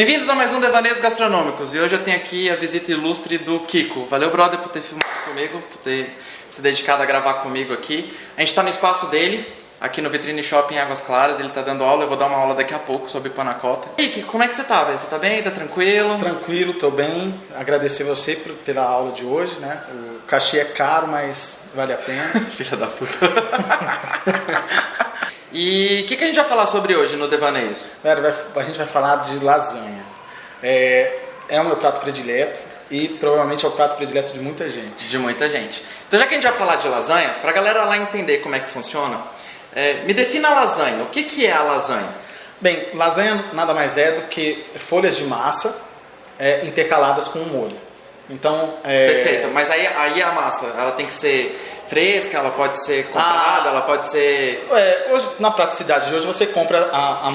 Bem-vindos a mais um Devaneios Gastronômicos. E hoje eu tenho aqui a visita ilustre do Kiko. Valeu, brother, por ter filmado comigo, por ter se dedicado a gravar comigo aqui. A gente tá no espaço dele, aqui no Vitrine Shopping em Águas Claras. Ele tá dando aula, eu vou dar uma aula daqui a pouco sobre panacota. E aí, Kiko, como é que você tá, velho? Você tá bem? Tá tranquilo? Tranquilo, tô bem. Agradecer você pela aula de hoje, né? O cachê é caro, mas vale a pena. Filha da puta. E o que a gente vai falar sobre hoje no Devaneios? A gente vai falar de lasanha. É o meu prato predileto e provavelmente é o prato predileto de muita gente. De muita gente. Então já que a gente vai falar de lasanha, pra galera lá entender como é que funciona, me defina a lasanha. O que é a lasanha? Bem, lasanha nada mais é do que folhas de massa intercaladas com um molho. Então, Perfeito, mas aí a massa, ela tem que ser fresca, ela pode ser comprada, ela pode ser... Hoje, na praticidade de hoje, você compra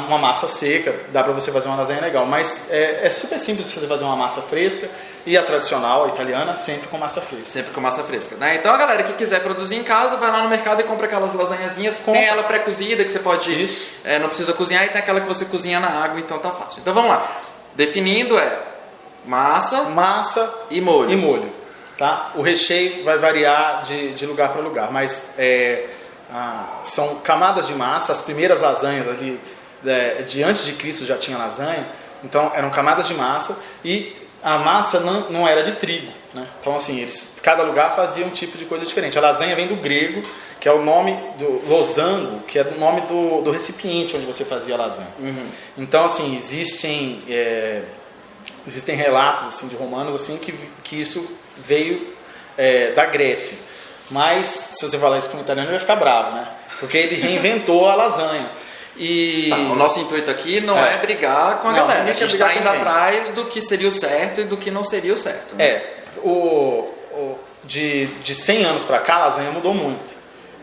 uma massa seca, dá pra você fazer uma lasanha legal, mas é super simples você fazer uma massa fresca e a tradicional, a italiana, sempre com massa fresca. Sempre com massa fresca, né? Então a galera que quiser produzir em casa, vai lá no mercado e compra aquelas lasanhazinhas, tem ela pré-cozida, que você pode... Isso. Não precisa cozinhar, e tem aquela que você cozinha na água, então tá fácil. Então vamos lá. Definindo massa e molho. Tá? O recheio vai variar de lugar para lugar, mas são camadas de massa. As primeiras lasanhas ali, de antes de Cristo já tinha lasanha, então eram camadas de massa e a massa não era de trigo, né? Então assim, cada lugar fazia um tipo de coisa diferente. A lasanha vem do grego, que é o nome do losango, que é o nome do recipiente onde você fazia a lasanha. Uhum. Então assim, existem relatos assim, de romanos assim, que isso veio da Grécia. Mas, se você falar isso para um italiano, ele vai ficar bravo, né? Porque ele reinventou a lasanha. O nosso intuito aqui não é brigar com a galera. A gente está indo atrás do que seria o certo e do que não seria o certo. Né? De 100 anos para cá, a lasanha mudou muito.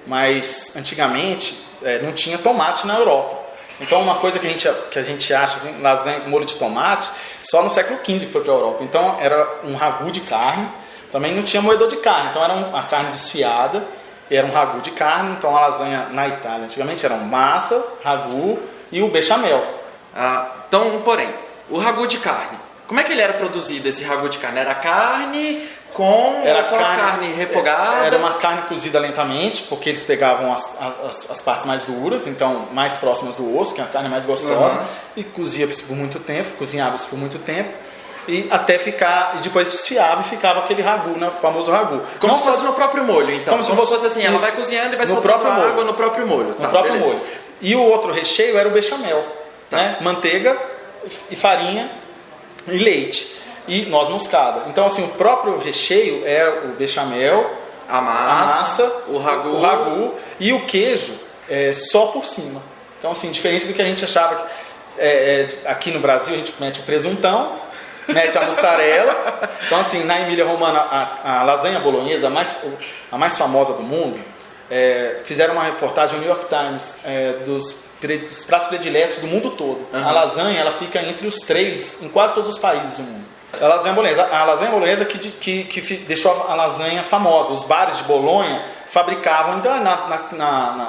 Mas, antigamente, não tinha tomate na Europa. Então, uma coisa que a gente acha, assim, lasanha com molho de tomate, só no século XV que foi para a Europa. Então, era um ragu de carne, também não tinha moedor de carne, então era uma carne desfiada, era um ragu de carne. Então, a lasanha na Itália, antigamente, era massa, ragu e o bechamel. Então, porém, o ragu de carne, como é que ele era produzido, esse ragu de carne? Era carne carne refogada? Era uma carne cozida lentamente, porque eles pegavam as partes mais duras, então mais próximas do osso, que é a carne mais gostosa, e cozinhava isso por muito tempo, e até ficar, e depois desfiava e ficava aquele ragu, né, o famoso ragu. Como se fosse no próprio molho, então. Como se fosse assim, ela vai cozinhando e vai soltando água no próprio molho. No próprio molho. E o outro recheio era o bechamel, né? Manteiga e farinha e leite. E noz moscada. Então, assim, o próprio recheio é o bechamel, a massa, o ragu e o queijo só por cima. Então, assim, diferente do que a gente achava aqui no Brasil, a gente mete o presuntão, mete a mussarela. Então, assim, na Emília Romana, a lasanha bolonhesa, a mais famosa do mundo, fizeram uma reportagem no New York Times dos pratos prediletos do mundo todo. A lasanha, ela fica entre os 3 em quase todos os países do mundo. A lasanha bolonhesa que deixou a lasanha famosa. Os bares de Bolonha fabricavam,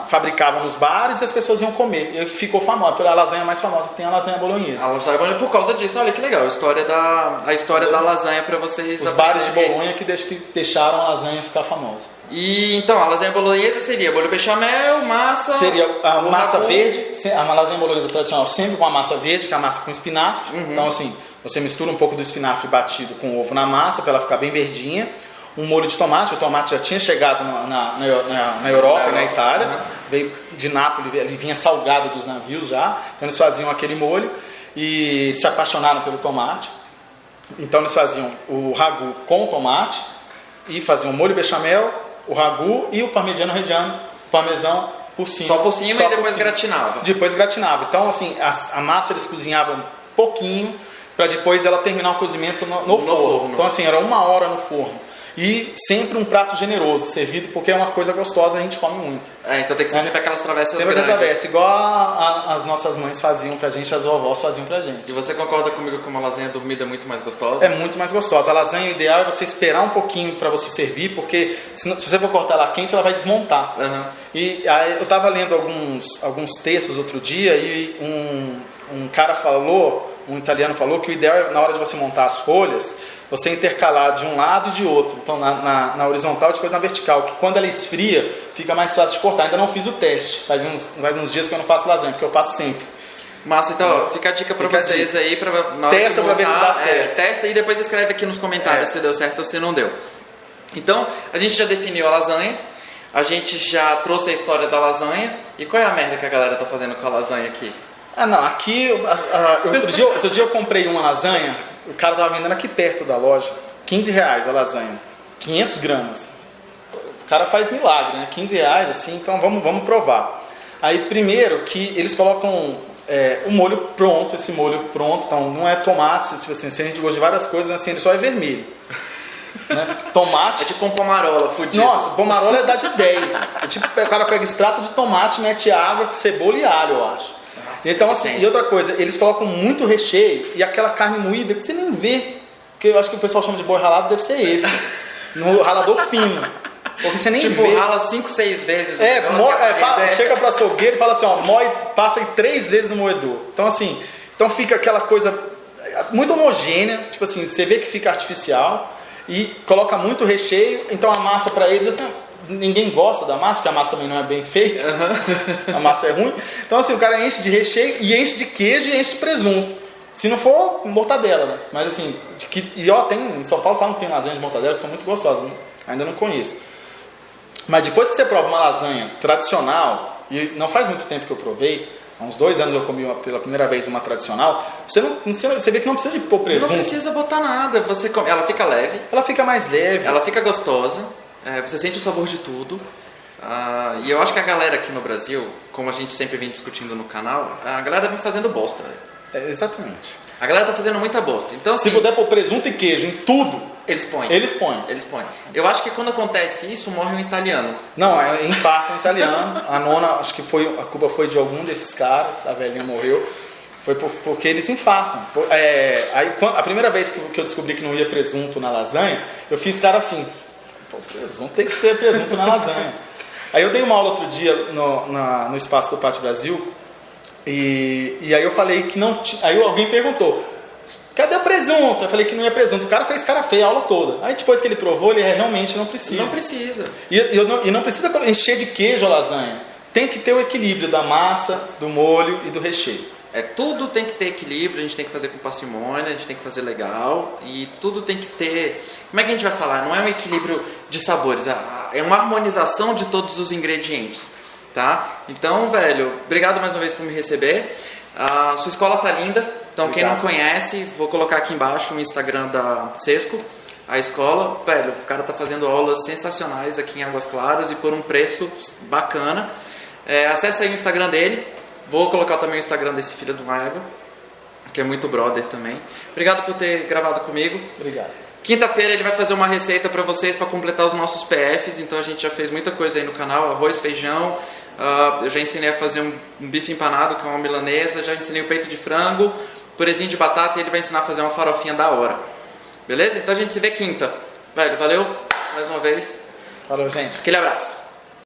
fabricavam nos bares e as pessoas iam comer. E ficou famosa, a lasanha mais famosa que tem a lasanha bolonhesa. A lasanha bolonhesa, por causa disso, olha que legal, a história da lasanha para vocês... Os bares de Bolonha que deixaram a lasanha ficar famosa. E então, a lasanha bolonhesa seria molho bechamel, massa... Seria a massa verde, a lasanha bolonhesa tradicional sempre com a massa verde, que é a massa com espinafre. Então, assim, você mistura um pouco do espinafre batido com o ovo na massa para ela ficar bem verdinha. Um molho de tomate, o tomate já tinha chegado na Europa e na Itália, veio de Nápoles, ele vinha salgado dos navios já, então eles faziam aquele molho e se apaixonaram pelo tomate. Então eles faziam o ragu com o tomate e faziam o molho bechamel, o ragu e o parmesão por cima. Só por cima e depois gratinava. Depois gratinava. Então assim, a massa eles cozinhavam pouquinho para depois ela terminar o cozimento no forno. Então assim, era 1 hora no forno. E sempre um prato generoso, servido, porque é uma coisa gostosa, a gente come muito. Então tem que ser sempre aquelas travessas sempre grandes. Travessa, igual as nossas mães faziam pra gente, as vovós faziam pra gente. E você concorda comigo que uma lasanha dormida é muito mais gostosa? É muito mais gostosa. A lasanha, o ideal é você esperar um pouquinho pra você servir, porque se você for cortar ela quente, ela vai desmontar. E aí eu tava lendo alguns textos outro dia e um cara falou um italiano falou que o ideal é, na hora de você montar as folhas, você intercalar de um lado e de outro. Então na horizontal e depois na vertical, que quando ela esfria, fica mais fácil de cortar. Ainda não fiz o teste, faz uns dias que eu não faço lasanha, porque eu faço sempre. Massa, então ó, fica a dica pra vocês aí. Na hora testa pra ver se dá certo. Testa e depois escreve aqui nos comentários se deu certo ou se não deu. Então, a gente já definiu a lasanha, a gente já trouxe a história da lasanha. E qual é a merda que a galera tá fazendo com a lasanha aqui? Ah, não, aqui, outro dia eu comprei uma lasanha, o cara tava vendendo aqui perto da loja, R$15 a lasanha, 500 gramas. O cara faz milagre, né? R$15 assim, então vamos provar. Aí, primeiro que eles colocam o molho pronto, esse molho pronto, então não é tomate, tipo assim, se a gente gosta de várias coisas, assim, ele só é vermelho. Né? Tomate. É tipo um pomarola fudido. Nossa, pomarola é dar de 10. Tipo, o cara pega extrato de tomate, mete água, cebola e alho, eu acho. Nossa, então, assim, e outra coisa, eles colocam muito recheio e aquela carne moída que você nem vê. Porque eu acho que o pessoal chama de boi ralado, deve ser esse. No ralador fino. Porque você nem tipo, vê. rala 5, 6 vezes. Chega pro açougueiro e fala assim, ó, passa aí 3 vezes no moedor. Então, assim, fica aquela coisa muito homogênea. Tipo assim, você vê que fica artificial. E coloca muito recheio, então a massa para eles, ninguém gosta da massa, porque a massa também não é bem feita, a massa é ruim. Então assim, o cara enche de recheio e enche de queijo e enche de presunto. Se não for mortadela, né? Mas assim, tem, em São Paulo falam que tem lasanha de mortadela que são muito gostosas, né? Ainda não conheço. Mas depois que você prova uma lasanha tradicional, e não faz muito tempo que eu provei, há uns 2 anos eu comi pela primeira vez uma tradicional, você vê que não precisa de pôr presunto. Não precisa botar nada, ela fica leve. Ela fica mais leve. Ela fica gostosa, você sente o sabor de tudo. E eu acho que a galera aqui no Brasil, como a gente sempre vem discutindo no canal, a galera vem fazendo bosta. Exatamente. A galera tá fazendo muita bosta. Então, assim, se puder pôr presunto e queijo em tudo, eles põem. Eu acho que quando acontece isso, morre um italiano. Não, infarto um italiano. A nona, acho que a culpa foi de algum desses caras, a velhinha morreu. Foi porque eles infartam. A primeira vez que eu descobri que não ia presunto na lasanha, eu fiz cara assim, presunto tem que ter presunto na lasanha. Aí eu dei uma aula outro dia no espaço do Pátio Brasil, e aí eu falei que não tinha. Aí alguém perguntou, cadê o presunto? Eu falei que não ia presunto. O cara fez cara feia a aula toda. Aí depois que ele provou, ele realmente não precisa. Não precisa. E não precisa encher de queijo a lasanha. Tem que ter o equilíbrio da massa, do molho e do recheio. Tudo tem que ter equilíbrio, a gente tem que fazer com parcimônia, a gente tem que fazer legal. E tudo tem que ter... Como é que a gente vai falar? Não é um equilíbrio de sabores, é uma harmonização de todos os ingredientes. Tá? Então, velho, obrigado mais uma vez por me receber. A sua escola tá linda. Então, obrigado. Quem não conhece, vou colocar aqui embaixo o Instagram da Sesco, a escola. Velho, o cara tá fazendo aulas sensacionais aqui em Águas Claras e por um preço bacana. Acesse aí o Instagram dele. Vou colocar também o Instagram desse filho do Mago, que é muito brother também. Obrigado por ter gravado comigo. Obrigado. Quinta-feira ele vai fazer uma receita para vocês para completar os nossos PFs. Então a gente já fez muita coisa aí no canal, arroz, feijão. Eu já ensinei a fazer um bife empanado, que é uma milanesa. Já ensinei o peito de frango, purezinho de batata, e ele vai ensinar a fazer uma farofinha da hora. Beleza? Então a gente se vê quinta. Velho, valeu mais uma vez. Falou, gente. Aquele abraço.